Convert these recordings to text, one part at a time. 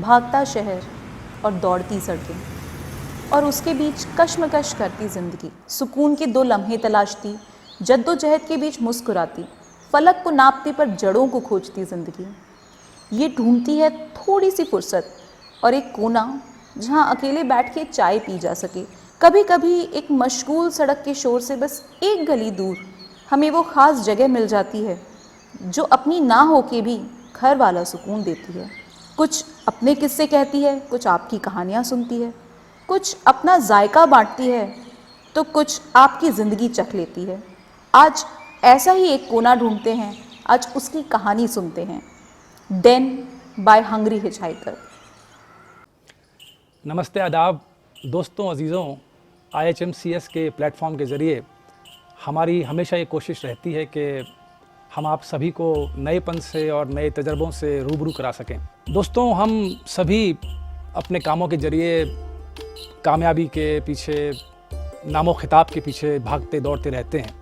भागता शहर और दौड़ती सड़कें, और उसके बीच कश्मकश करती ज़िंदगी। सुकून के 2 लम्हे तलाशती, जद्दोजहद के बीच मुस्कुराती, फलक को नापती पर जड़ों को खोजती ज़िंदगी। ये ढूंढती है थोड़ी सी फुर्सत और एक कोना जहाँ अकेले बैठ के चाय पी जा सके। कभी कभी एक मशगूल सड़क के शोर से बस एक गली दूर हमें वो ख़ास जगह मिल जाती है जो अपनी ना हो के भी घर वाला सुकून देती है। कुछ अपने किस्से कहती है, कुछ आपकी कहानियाँ सुनती है, कुछ अपना जायका बांटती है तो कुछ आपकी ज़िंदगी चख लेती है। आज ऐसा ही एक कोना ढूंढते हैं, आज उसकी कहानी सुनते हैं। Dan by Hungry Hitchhiker. नमस्ते, आदाब दोस्तों, अजीज़ों। IHMCS के प्लेटफॉर्म के ज़रिए हमारी हमेशा ये कोशिश रहती है कि हम आप सभी को नएपन से और नए तजर्बों से रूबरू करा सकें। दोस्तों, हम सभी अपने कामों के ज़रिए कामयाबी के पीछे, नामो खिताब के पीछे भागते दौड़ते रहते हैं,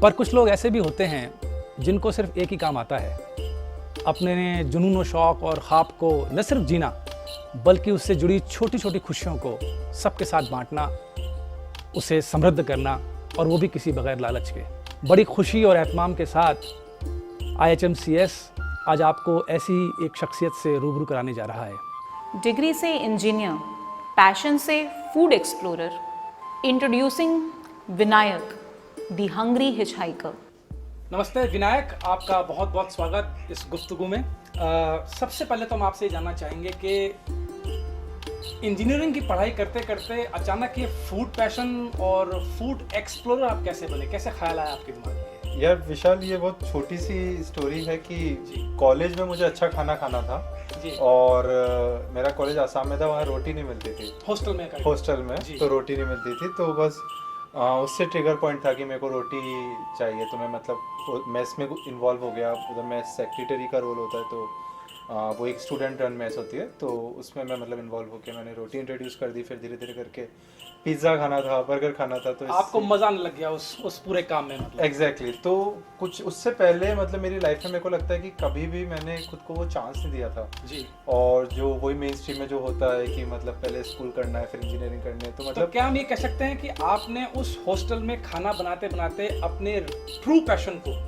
पर कुछ लोग ऐसे भी होते हैं जिनको सिर्फ एक ही काम आता है, अपने जुनून व शौक़ और ख्वाब को न सिर्फ जीना बल्कि उससे जुड़ी छोटी छोटी खुशियों को सबके साथ बांटना, उसे समृद्ध करना, और वो भी किसी बगैर लालच के। बड़ी खुशी और एहतमाम के साथ IHMCS आज आपको ऐसी एक शख्सियत से रूबरू कराने जा रहा है। डिग्री से इंजीनियर, पैशन से food explorer, introducing Vinayak the hungry Hitchhiker. नमस्ते विनायक, आपका बहुत बहुत स्वागत इस गुफ्तगू में। सबसे पहले तो हम आपसे जानना चाहेंगे कि इंजीनियरिंग की पढ़ाई करते करते अचानक ये फूड पैशन और फूड एक्सप्लोरर आप कैसे बने, कैसे ख्याल आया आपके दिमाग में? यार विशाल, ये बहुत छोटी सी स्टोरी है कि कॉलेज में मुझे अच्छा खाना खाना था जी। और मेरा कॉलेज आसाम में था, वहाँ रोटी नहीं मिलती थी। हॉस्टल में तो रोटी नहीं मिलती थी, तो बस उससे ट्रिगर पॉइंट था कि मेरे को रोटी चाहिए। तो मैं मतलब मेस में इन्वॉल्व हो गया। उधर मेस सेक्रेटरी का रोल होता है, तो वो एक स्टूडेंट रन मेस होती है, तो उसमें मैं मतलब इन्वॉल्व होकर मैंने रोटी इंट्रोड्यूस कर दी। फिर धीरे धीरे करके पिज़्ज़ा खाना था, बर्गर खाना था। तो आपको मज़ा आने लग गया उस पूरे काम में? मतलब एग्जैक्टली। तो कुछ उससे पहले मतलब मेरी लाइफ में मेरे को लगता है कि कभी भी मैंने खुद को वो चांस नहीं दिया था जी। और जो वही मेन स्ट्रीम में जो होता है कि मतलब पहले स्कूल करना है, फिर इंजीनियरिंग करनी है, तो मतलब क्या हम ये कह सकते हैं कि आपने उस हॉस्टल में खाना बनाते बनाते अपने ट्रू पैशन को,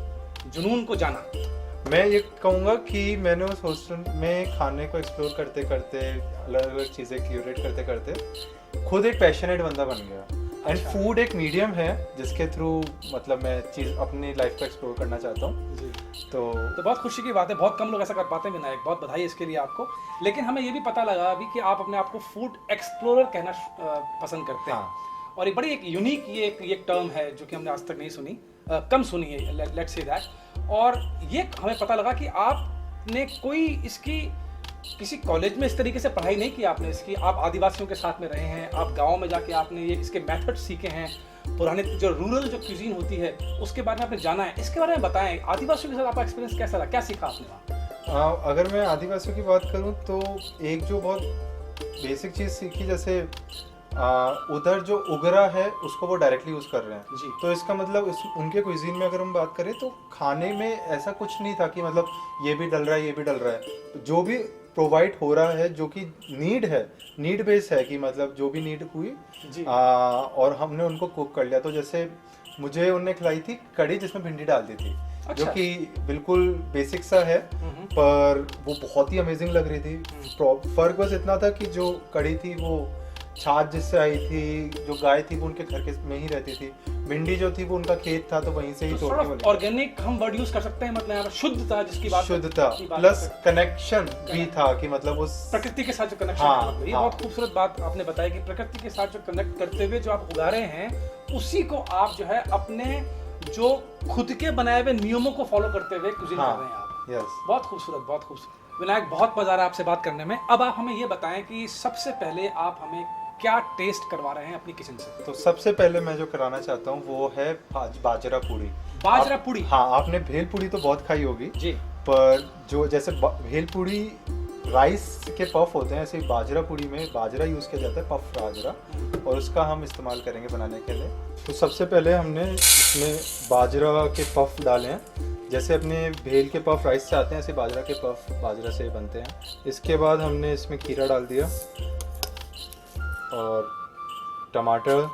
जुनून को जाना? मैं ये कहूँगा कि मैंने उस हॉस्टल में खाने को एक्सप्लोर करते करते, अलग अलग चीज़ें क्यूरेट करते करते खुद एक पैशनेट बंदा बन गया। एंड फूड एक मीडियम है जिसके थ्रू मतलब मैं चीज़ अपनी लाइफ को एक्सप्लोर करना चाहता हूँ। तो बहुत खुशी की बात है, बहुत कम लोग ऐसा कर पाते हैं विनायक, बहुत बधाई इसके लिए आपको। लेकिन हमें ये भी पता लगा अभी कि आप अपने आप को फूड एक्सप्लोरर कहना पसंद करते हैं। और एक बड़ी एक यूनिक ये टर्म है जो कि हमने आज तक नहीं सुनी, कम सुनी है, लेट्स से दैट। और ये हमें पता लगा कि आपने कोई इसकी किसी कॉलेज में इस तरीके से पढ़ाई नहीं की आपने इसकी। आप आदिवासियों के साथ में रहे हैं, आप गाँव में जाके आपने ये इसके मेथड सीखे हैं, पुराने जो रूरल जो क्यूजीन होती है उसके बारे में आपने जाना है। इसके बारे में बताएं, आदिवासियों के साथ आपका एक्सपीरियंस कैसा रहा, क्या सीखा आपने वहाँ? अगर मैं आदिवासियों की बात करूँ तो एक जो बहुत बेसिक चीज़ सीखी, जैसे उधर जो उगरा है उसको वो डायरेक्टली यूज़ कर रहे हैं जी। तो इसका मतलब उनके क्विजीन में अगर हम बात करें तो खाने में ऐसा कुछ नहीं था कि मतलब ये भी डल रहा है, ये भी डल रहा है। जो भी प्रोवाइड हो रहा है, जो कि नीड है, नीड बेस है कि मतलब जो भी नीड हुई और हमने उनको कुक कर लिया। तो जैसे मुझे उन्होंने खिलाई थी कड़ी जिसमें भिंडी डाल दी थी। अच्छा। जो कि बिल्कुल बेसिक सा है, पर वो बहुत ही अमेजिंग लग रही थी। फर्क बस इतना था कि जो कड़ी थी वो छाछ जिससे आई थी, जो गाय थी वो उनके घर के में ही रहती थी, भिंडी जो थी वो उनका खेत था, तो वहीं से ही तोड़ के बोले। ऑर्गेनिक हम वर्ड यूज कर सकते हैं, मतलब यहाँ पर शुद्धता जिसकी बात, शुद्धता प्लस कनेक्शन भी था कि मतलब उस प्रकृति के साथ जो कनेक्शन है। ये बहुत खूबसूरत बात आपने बताई कि प्रकृति के साथ जो कनेक्ट करते हुए जो आप उगा रहे हैं उसी को आप जो है अपने जो खुद के बनाए हुए नियमों को फॉलो करते हुए कुजिन कर रहे हैं आप। यस, बहुत खूबसूरत, बहुत खूबसूरत। विनायक, बहुत मजा आ रहा है आपसे बात करने में। अब आप हमें ये बताएं कि सबसे पहले आप हमें क्या टेस्ट करवा रहे हैं अपनी किचन से? तो सबसे पहले मैं जो कराना चाहता हूँ वो है बाजरा पूड़ी। बाजरा पूड़ी? हाँ, आपने भेल पूड़ी तो बहुत खाई होगी जी, पर जो जैसे भेल पूड़ी राइस के पफ होते हैं, ऐसे बाजरा पूड़ी में बाजरा यूज़ किया जाता है, पफ बाजरा, और उसका हम इस्तेमाल करेंगे बनाने के लिए। तो सबसे पहले हमने इसमें बाजरा के पफ डाले हैं, जैसे अपने भेल के पफ राइस से आते हैं, ऐसे बाजरा के पफ बाजरा से बनते हैं। इसके बाद हमने इसमें खीरा डाल दिया और टमाटर,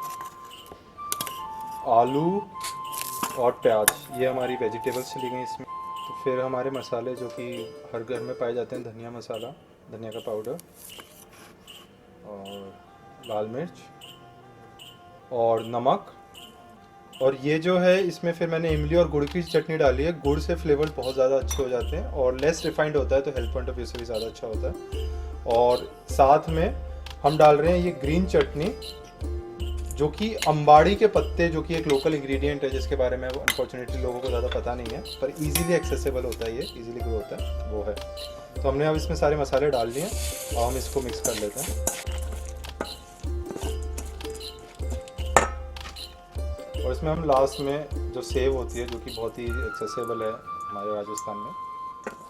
आलू और प्याज, ये हमारी वेजिटेबल्स चली गई इसमें। तो फिर हमारे मसाले जो कि हर घर में पाए जाते हैं, धनिया मसाला, धनिया का पाउडर और लाल मिर्च और नमक। और ये जो है इसमें फिर मैंने इमली और गुड़ की चटनी डाली है। गुड़ से फ्लेवर बहुत ज़्यादा अच्छे हो जाते हैं और लेस रिफाइंड होता है, तो हेल्थ पॉइंट ऑफ व्यू से भी ज़्यादा अच्छा होता है। और साथ में हम डाल रहे हैं ये ग्रीन चटनी, जो कि अम्बाड़ी के पत्ते, जो कि एक लोकल इंग्रेडिएंट है जिसके बारे में अनफॉर्चुनेटली लोगों को ज़्यादा पता नहीं है, पर इजीली एक्सेसिबल होता है, ये इजीली ग्रो होता है, वो है। तो हमने अब इसमें सारे मसाले डाल लिए और हम इसको मिक्स कर लेते हैं। और इसमें हम लास्ट में जो सेव होती है, जो कि बहुत ही एक्सेसिबल है हमारे राजस्थान में,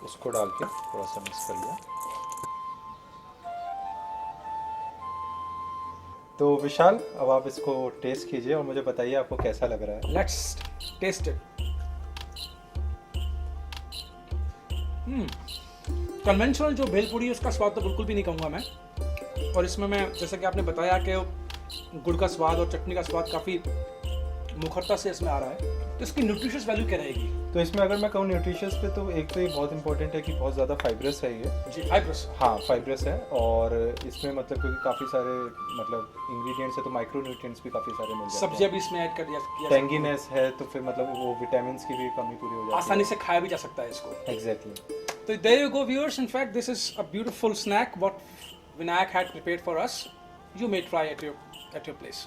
उसको डाल के थोड़ा सा मिक्स कर लिया। तो विशाल, अब आप इसको टेस्ट कीजिए और मुझे बताइए आपको कैसा लग रहा है। Let's test it. कन्वेंशनल जो भेलपुरी है उसका स्वाद तो बिल्कुल भी नहीं कहूँगा मैं। और इसमें मैं, जैसा कि आपने बताया कि गुड़ का स्वाद और चटनी का स्वाद काफ़ी मुखरता से इसमें आ रहा है, तो इसकी न्यूट्रिशियस वैल्यू क्या रहेगी? तो इसमें अगर मैं कहूँ न्यूट्रिशियस पे, तो एक तो ये बहुत इंपॉर्टेंट है कि बहुत ज़्यादा फाइब्रस है ये। जी, फाइब्रस। हाँ, फाइब्रस है। और इसमें मतलब क्योंकि काफ़ी सारे मतलब इंग्रेडिएंट्स है, तो माइक्रो न्यूट्रिएंट्स भी काफ़ी सारे मिल जाते हैं। सब्जियां भी इसमें ऐड कर दिया, टेंगीनेस है, तो फिर मतलब वो विटामिन की भी कमी पूरी हो जाती है, आसानी से खाया भी जा सकता है इसको। Exactly. So there you go, viewers. In fact, this is a beautiful snack what Vinayak had prepared for us. You may try at your place.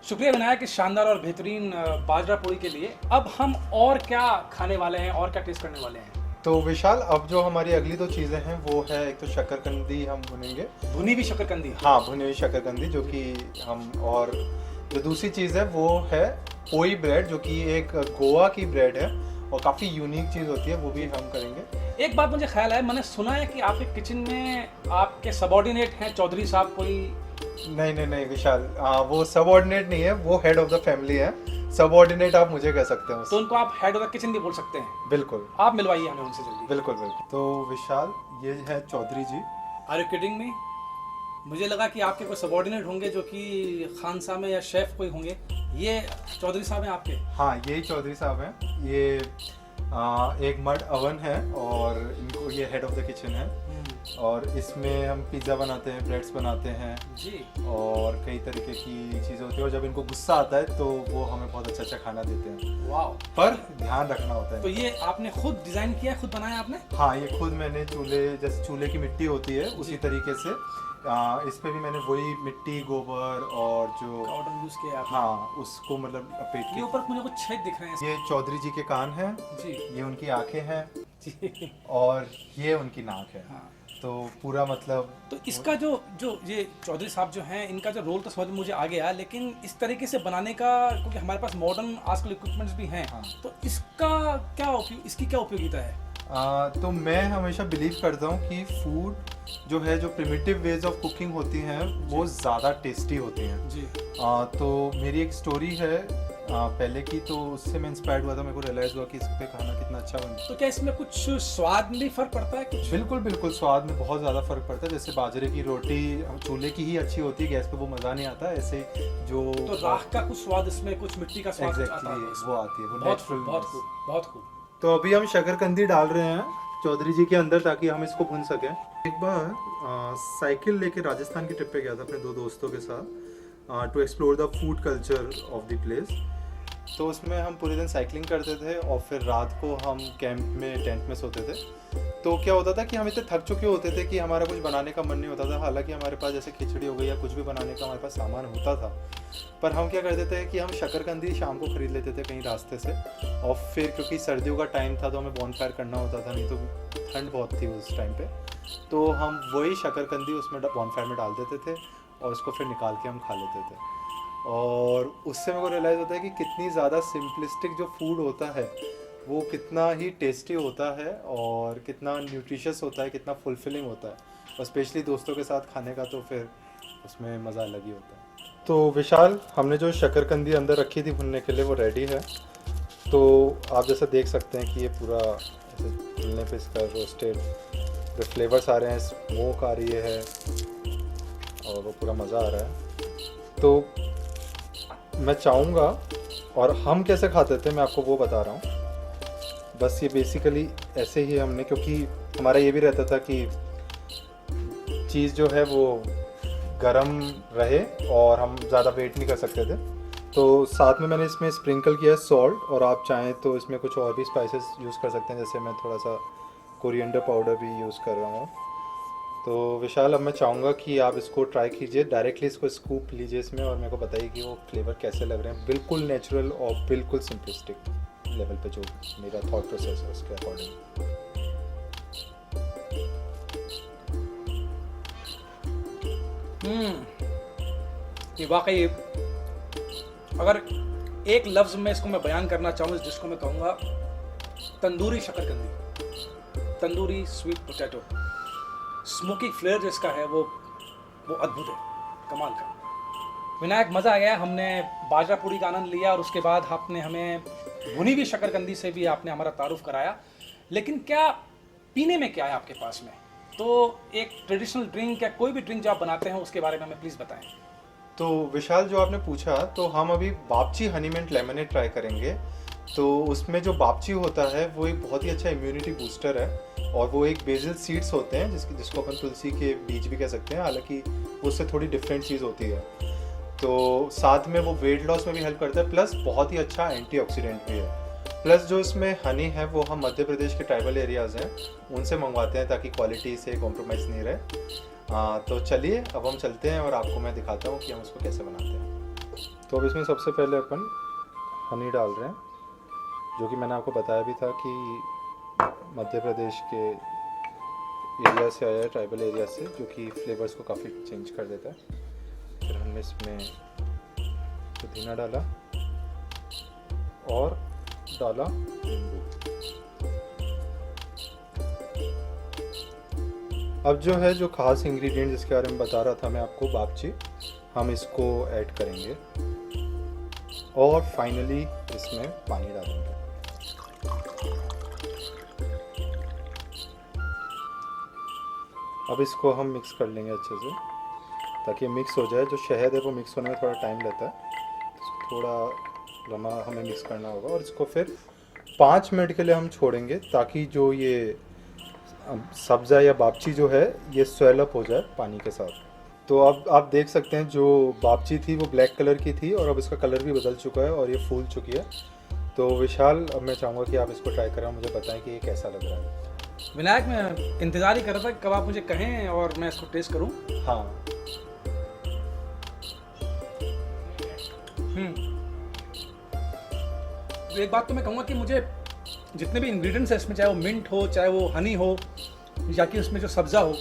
शुक्रिया विनायक इस शानदार और बेहतरीन बाजरा पूड़ी के लिए। अब हम और क्या खाने वाले हैं और क्या टेस्ट करने वाले हैं? तो विशाल, अब जो हमारी अगली दो चीज़ें हैं वो है, एक तो शकरकंदी हम भुनेंगे, भुनी हुई शकरकंदी। हाँ, भुनी हुई शकरकंदी, जो कि हम, और जो दूसरी चीज़ है वो है पोई ब्रेड, जो कि एक गोवा की ब्रेड है और काफ़ी यूनिक चीज़ होती है, वो भी हम करेंगे। एक बात मुझे ख्याल है, मैंने सुना है कि आपके किचन में आपके सबऑर्डिनेट हैं चौधरी साहब कोई? नहीं विशाल, वो सबऑर्डिनेट नहीं है, वो हेड ऑफ द फैमिली है। सबऑर्डिनेट आप मुझे कह सकते हो। तो उनको आप हेड ऑफ द किचन भी बोल सकते हैं? बिल्कुल। आप मिलवाइए हमें उनसे जल्दी। बिल्कुल। तो विशाल, ये है Chaudhary ji. Are you kidding me? मुझे लगा कि आपके कोई सबऑर्डिनेट होंगे जो कि खानसा में या शेफ कोई होंगे। ये चौधरी साहब हैं आपके? हाँ, यही चौधरी साहब हैं। ये एक मड ओवन है और इनको, ये हेड ऑफ द किचन है। और इसमें हम पिज़्ज़ा बनाते हैं, ब्रेड्स बनाते हैं जी, और कई तरीके की चीज़ें होती है। और जब इनको गुस्सा आता है तो वो हमें बहुत अच्छा खाना देते हैं। वाह। पर ध्यान रखना होता है। तो ये आपने खुद डिज़ाइन किया है, खुद बनाया आपने? हाँ, ये खुद मैंने जैसे चूल्हे की मिट्टी होती है उसी तरीके से इस पे भी मैंने वही मिट्टी, गोबर और जो पाउडर यूज़ किया आपने? हाँ, उसको मतलब लपेट ये के। ऊपर मुझे कुछ छेद दिख रहे हैं। ये चौधरी जी के कान हैं जी ये उनकी आंखें हैं जी। और ये उनकी नाक है। हाँ, तो पूरा मतलब, तो इसका जो ये चौधरी साहब जो हैं, इनका जो रोल तो समझ में मुझे आ गया, लेकिन इस तरीके से बनाने का, क्योंकि हमारे पास मॉडर्न आजकल इक्विपमेंट्स भी हैं, हाँ। तो इसकी क्या उपयोगिता है? तो मैं हमेशा बिलीव करता हूँ कि फूड जो है, जो प्रिमिटिव वेज ऑफ कुकिंग होती हैं, वो ज़्यादा टेस्टी होती हैं जी। तो मेरी एक स्टोरी है पहले की, तो उससे मैं इंस्पायर्ड हुआ था। मेरे को रियलाइज़ हुआ कि इस पे खाना कितना अच्छा बनता तो क्या इसमें कुछ स्वाद में भी फर्क पड़ता है कुछ? है। बिल्कुल, स्वाद में बहुत ज़्यादा फ़र्क पड़ता है। जैसे बाजरे की रोटी चूल्हे की ही अच्छी होती है, गैस पे वो मज़ा नहीं आता। ऐसे जो तो राख का कुछ स्वाद, इसमें कुछ मिट्टी का स्वाद आता है एग्जैक्टली वो आती है, वो बहुत नेचुरल। खूब, बहुत खूब, बहुत खूब। तो अभी हम शकरकंदी डाल रहे हैं चौधरी जी के अंदर, ताकि हम इसको भून सकें। एक बार साइकिल लेके राजस्थान की ट्रिप पे गया था अपने दो दोस्तों के साथ, to explore the food culture of the place. तो उसमें हम पूरे दिन साइकिलिंग करते थे और फिर रात को हम कैंप में, टेंट में सोते थे। तो क्या होता था कि हम इतने थक चुके होते थे कि हमारा कुछ बनाने का मन नहीं होता था। हालांकि हमारे पास जैसे खिचड़ी हो गई या कुछ भी बनाने का हमारे पास सामान होता था, पर हम क्या करते थे कि हम शकरकंदी शाम को खरीद लेते थे कहीं रास्ते से। और फिर क्योंकि सर्दियों का टाइम था तो हमें बॉनफायर करना होता था, नहीं तो ठंड बहुत थी उस टाइम पे। तो हम वही शकरकंदी उसमें बॉनफायर में डाल देते थे और उसको फिर निकाल के हम खा लेते थे। और उससे मेरे को रियलाइज़ होता है कि कितनी ज़्यादा सिंपलिस्टिक जो फूड होता है वो कितना ही टेस्टी होता है और कितना न्यूट्रिशियस होता है, कितना फुलफिलिंग होता है। और स्पेशली दोस्तों के साथ खाने का तो फिर उसमें मज़ा अलग ही होता है। तो विशाल, हमने जो शकरकंदी अंदर रखी थी भुनने के लिए वो रेडी है। तो आप जैसा देख सकते हैं कि ये पूरा ऐसे चुनने पे इसका रोस्टेड जो फ्लेवर्स आ रहे हैं, स्मोक आ रही है और वो पूरा मज़ा आ रहा है। तो मैं चाहूँगा, और हम कैसे खाते थे मैं आपको वो बता रहा हूँ। बस ये बेसिकली ऐसे ही हमने, क्योंकि हमारा ये भी रहता था कि चीज़ जो है वो गरम रहे और हम ज़्यादा वेट नहीं कर सकते थे। तो साथ में मैंने इसमें स्प्रिंकल किया है सॉल्ट, और आप चाहें तो इसमें कुछ और भी स्पाइसेस यूज़ कर सकते हैं, जैसे मैं थोड़ा सा कोरिएंडर पाउडर भी यूज़ कर रहा हूँ। तो विशाल, अब मैं चाहूँगा कि आप इसको ट्राई कीजिए, डायरेक्टली इसको स्कूप लीजिए इसमें और मेरे को बताइए कि वो फ्लेवर कैसे लग रहे हैं। बिल्कुल नेचुरल और बिल्कुल सिंपलिस्टिक लेवल पे जो मेरा थॉट प्रोसेस है उसके अकॉर्डिंग। ये वाकई, अगर एक लफ्ज़ में इसको मैं बयान करना चाहूँ, जिसको मैं कहूँगा तंदूरी शकरकंदी, tandoori sweet potato. Smoky flavour जो इसका है वो अद्भुत है, कमाल का। विनायक, मज़ा आ गया। हमने बाजरा पूरी का आनंद लिया और उसके बाद आपने हमें भुनी हुई शकरकंदी से भी आपने हमारा तारुफ कराया। लेकिन क्या पीने में क्या है आपके पास में? तो एक ट्रेडिशनल ड्रिंक या कोई भी ड्रिंक जो आप बनाते हैं उसके बारे में हमें प्लीज़ बताएं। तो विशाल, जो आपने पूछा, तो हम अभी बापची हनी मिंट लेमनेड ट्राई करेंगे। तो उसमें जो बापची होता है वो एक बहुत ही अच्छा इम्यूनिटी बूस्टर है, और वो एक बेसिल सीड्स होते हैं जिसको अपन तुलसी के बीज भी कह सकते हैं, हालांकि उससे थोड़ी डिफरेंट चीज़ होती है। तो साथ में वो वेट लॉस में भी हेल्प करता है, प्लस बहुत ही अच्छा एंटीऑक्सीडेंट भी है। प्लस जो इसमें हनी है वो हम मध्य प्रदेश के ट्राइबल एरियाज़ हैं उनसे मंगवाते हैं, ताकि क्वालिटी से कॉम्प्रोमाइज़ नहीं रहे। तो चलिए अब हम चलते हैं और आपको मैं दिखाता हूँ कि हम उसको कैसे बनाते हैं। तो अब इसमें सबसे पहले अपन हनी डाल रहे हैं, जो कि मैंने आपको बताया भी था कि मध्य प्रदेश के एरिया से आया है, ट्राइबल एरिया से, जो कि फ्लेवर्स को काफ़ी चेंज कर देता है। फिर हमने इसमें पुदीना डाला और डाला नींबू। अब जो है, जो खास इंग्रेडिएंट जिसके बारे में बता रहा था मैं आपको, बापची, हम इसको ऐड करेंगे और फाइनली इसमें पानी डालेंगे। अब इसको हम मिक्स कर लेंगे अच्छे से, ताकि मिक्स हो जाए। जो शहद है वो मिक्स होने में थोड़ा टाइम लेता है, तो थोड़ा लम्हा हमें मिक्स करना होगा। और इसको फिर 5 मिनट के लिए हम छोड़ेंगे, ताकि जो ये सब्ज़ा या बापची जो है ये स्वेल अप हो जाए पानी के साथ। तो अब आप देख सकते हैं जो बापची थी वो ब्लैक कलर की थी, और अब इसका कलर भी बदल चुका है और ये फूल चुकी है। तो विशाल, अब मैं चाहूँगा कि आप इसको ट्राई करें और मुझे बताएं कि ये कैसा लग रहा है। विनायक, मैं इंतज़ार ही कर रहा था कब आप मुझे कहें और मैं इसको टेस्ट करूं। हाँ, तो एक बात तो मैं कहूँगा कि मुझे जितने भी इंग्रेडिएंट्स हैं इसमें, चाहे वो मिंट हो, चाहे वो हनी हो, या कि उसमें जो सब्ज़ा हो,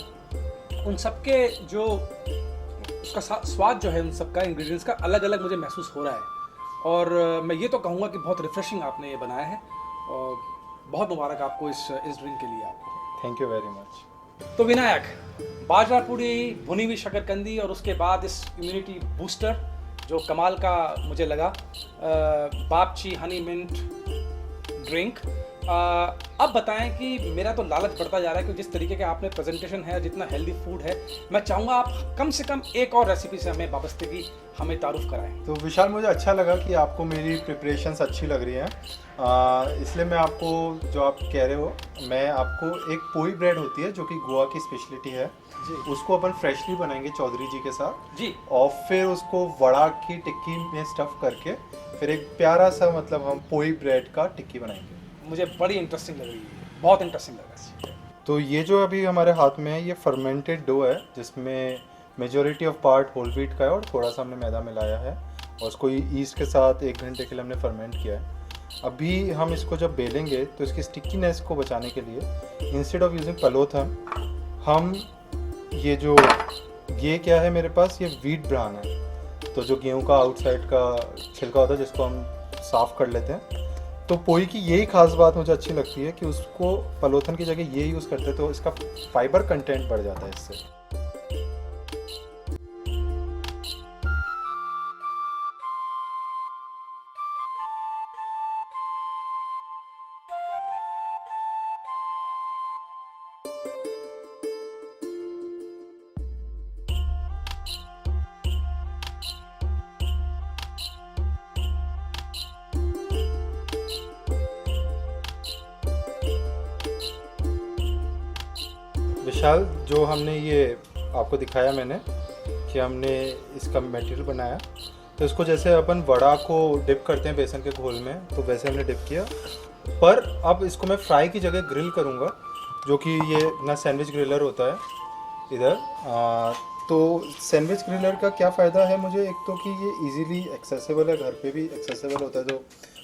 उन सब के जो उसका स्वाद जो है, उन सब का इंग्रेडिएंट्स का अलग अलग मुझे महसूस हो रहा है। और मैं ये तो कहूँगा कि बहुत रिफ्रेशिंग आपने ये बनाया है, और बहुत मुबारक आपको इस ड्रिंक के लिए। आपको थैंक यू वेरी मच। तो विनायक, बाजरा पूरी, भुनी हुई शकरकंदी और उसके बाद इस इम्यूनिटी बूस्टर जो कमाल का मुझे लगा, बापची हनी मिंट ड्रिंक। अब बताएं कि मेरा तो लालच बढ़ता जा रहा है कि जिस तरीके का आपने प्रेजेंटेशन है, जितना हेल्दी फूड है, मैं चाहूँगा आप कम से कम एक और रेसिपी से हमें वाबस्तगी हमें तारुफ कराएं। तो विशाल, मुझे अच्छा लगा कि आपको मेरी प्रिपरेशंस अच्छी लग रही हैं, इसलिए मैं आपको, जो आप कह रहे हो, मैं आपको एक पोई ब्रेड होती है जो कि गोवा की स्पेशलिटी है जी, उसको अपन फ्रेशली बनाएंगे चौधरी जी के साथ जी, और फिर उसको वड़ा की टिक्की में स्टफ करके फिर एक प्यारा सा, मतलब हम पोई ब्रेड का टिक्की बनाएंगे। मुझे बड़ी इंटरेस्टिंग लग रही है, बहुत इंटरेस्टिंग लग रहा है। तो ये जो अभी हमारे हाथ में है ये फर्मेंटेड डो है, जिसमें majority of part whole wheat का है और थोड़ा सा हमने मैदा मिलाया है और उसको ईस्ट के साथ 1 घंटे के लिए हमने फर्मेंट किया है। अभी हम इसको जब बेलेंगे तो इसकी स्टिकीनेस को बचाने के लिए इंस्टेड ऑफ यूजिंग पलोथन, हम ये क्या है मेरे पास, ये व्हीट ब्रान है। तो जो गेहूं का आउटसाइड का छिलका होता है जिसको हम साफ़ कर लेते हैं। तो पोई की यही खास बात मुझे अच्छी लगती है कि उसको पलोथन की जगह ये यूज़ करते हैं, तो इसका फाइबर कंटेंट बढ़ जाता है इससे। विशाल, जो हमने ये आपको दिखाया मैंने कि हमने इसका मटेरियल बनाया, तो इसको जैसे अपन वड़ा को डिप करते हैं बेसन के घोल में, तो वैसे हमने डिप किया। पर अब इसको मैं फ्राई की जगह ग्रिल करूँगा, जो कि ये ना सैंडविच ग्रिलर होता है इधर। तो सैंडविच ग्रिलर का क्या फ़ायदा है मुझे, एक तो कि ये इजीली एक्सेसिबल है, घर पे भी एक्सेसिबल होता है, जो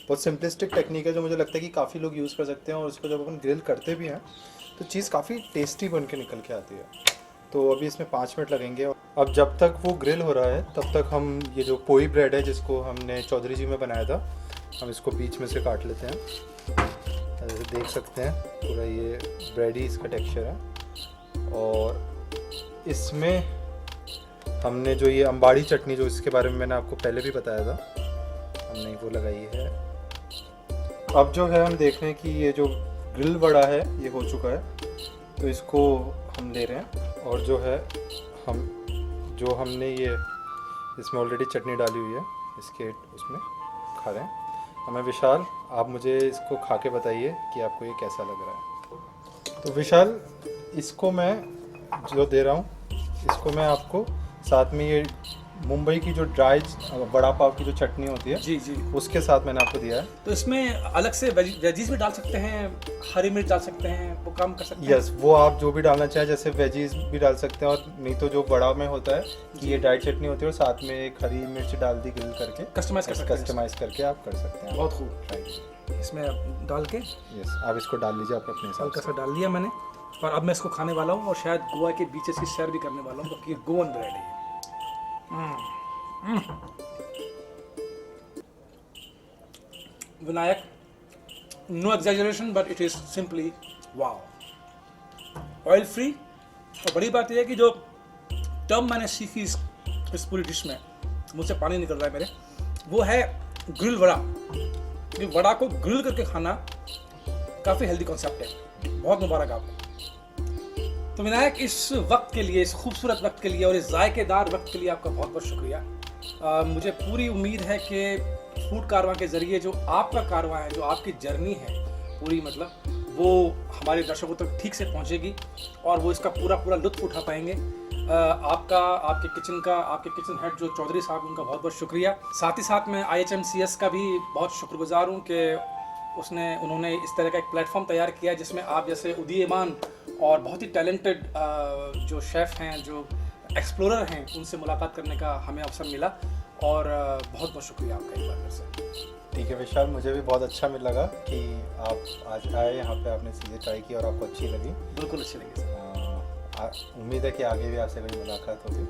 बहुत सिंपलिस्टिक टेक्निक है, जो मुझे लगता है कि काफ़ी लोग यूज़ कर सकते हैं। और इसको जब अपन ग्रिल करते भी हैं तो चीज़ काफ़ी टेस्टी बन के निकल के आती है। तो अभी इसमें 5 मिनट लगेंगे। अब जब तक वो ग्रिल हो रहा है तब तक हम ये जो पोई ब्रेड है, जिसको हमने चौधरी जी में बनाया था, हम इसको बीच में से काट लेते हैं। जैसे देख सकते हैं पूरा ये ब्रेड ही इसका टेक्सचर है। और इसमें हमने जो ये अंबाड़ी चटनी, जो इसके बारे में मैंने आपको पहले भी बताया था, हमने वो लगाई है। अब जो है हम देख रहे हैं कि ये जो ग्रिल वड़ा है ये हो चुका है, तो इसको हम ले रहे हैं। और जो है जो हमने ये इसमें ऑलरेडी चटनी डाली हुई है, इसके उसमें खा रहे हैं। हमें विशाल, आप मुझे इसको खा के बताइए कि आपको ये कैसा लग रहा है। तो विशाल, इसको मैं जो दे रहा हूँ, इसको मैं आपको साथ में ये मुंबई की जो ड्राई वड़ा पाव की जो चटनी होती है, जी जी, उसके साथ मैंने आपको दिया है। तो इसमें अलग से वेजीज भी डाल सकते हैं, हरी मिर्च डाल सकते हैं, वो काम कर सकते हैं। यस, वो आप जो भी डालना चाहें, जैसे वेजीज भी डाल सकते हैं, और नहीं तो जो बड़ा में होता है कि ये ड्राई चटनी होती है और साथ में एक हरी मिर्च डाल दी ग्रिल करके, कस्टमाइज करके आप कर सकते हैं। बहुत खूब। इसमें डाल के यस, आप इसको डाल लीजिए आप अपने हिसाब हल्का से। सा डाल दिया मैंने, और अब मैं इसको खाने वाला हूँ और शायद गोवा के बीचेस की सैर भी करने वाला हूँ, क्योंकि ये गोवन ब्रेड है। Vinayak, no exaggeration, but it is simply wow. Oil free. और बड़ी बात यह है कि जो टर्म मैंने सीखी इस पूरी डिश में, मुझसे पानी निकल रहा है मेरे, वो है ग्रिल वड़ा। ये वड़ा को ग्रिल करके खाना काफ़ी हेल्दी कॉन्सेप्ट है। बहुत मुबारक आपको। तो विनायक, इस वक्त के लिए, इस खूबसूरत वक्त के लिए और इस जायकेदार वक्त के लिए आपका बहुत बहुत शुक्रिया। मुझे पूरी उम्मीद है कि फूड कारवां के ज़रिए जो आपका कारवां है, जो आपकी जर्नी है पूरी, मतलब वो हमारे दर्शकों तक ठीक से पहुंचेगी और वो इसका पूरा लुत्फ़ उठा पाएंगे। आपके किचन हेड जो चौधरी साहब, उनका बहुत बहुत शुक्रिया। साथ ही साथ मैं IHMCS का भी बहुत शुक्रगुजार हूँ कि उन्होंने इस तरह का एक प्लेटफॉर्म तैयार किया जिसमें आप जैसे उदीयमान और बहुत ही टैलेंटेड जो शेफ़ हैं, जो एक्सप्लोरर हैं, उनसे मुलाकात करने का हमें अवसर मिला। और बहुत बहुत शुक्रिया आपका एक बार फिर से। ठीक है विशाल, मुझे भी बहुत अच्छा लगा कि आप आज आए यहाँ पे, आपने चीज़ें ट्राई की और आपको अच्छी लगी। बिल्कुल अच्छी लगी सर। उम्मीद है कि आगे भी आपसे कभी मुलाकात होगी।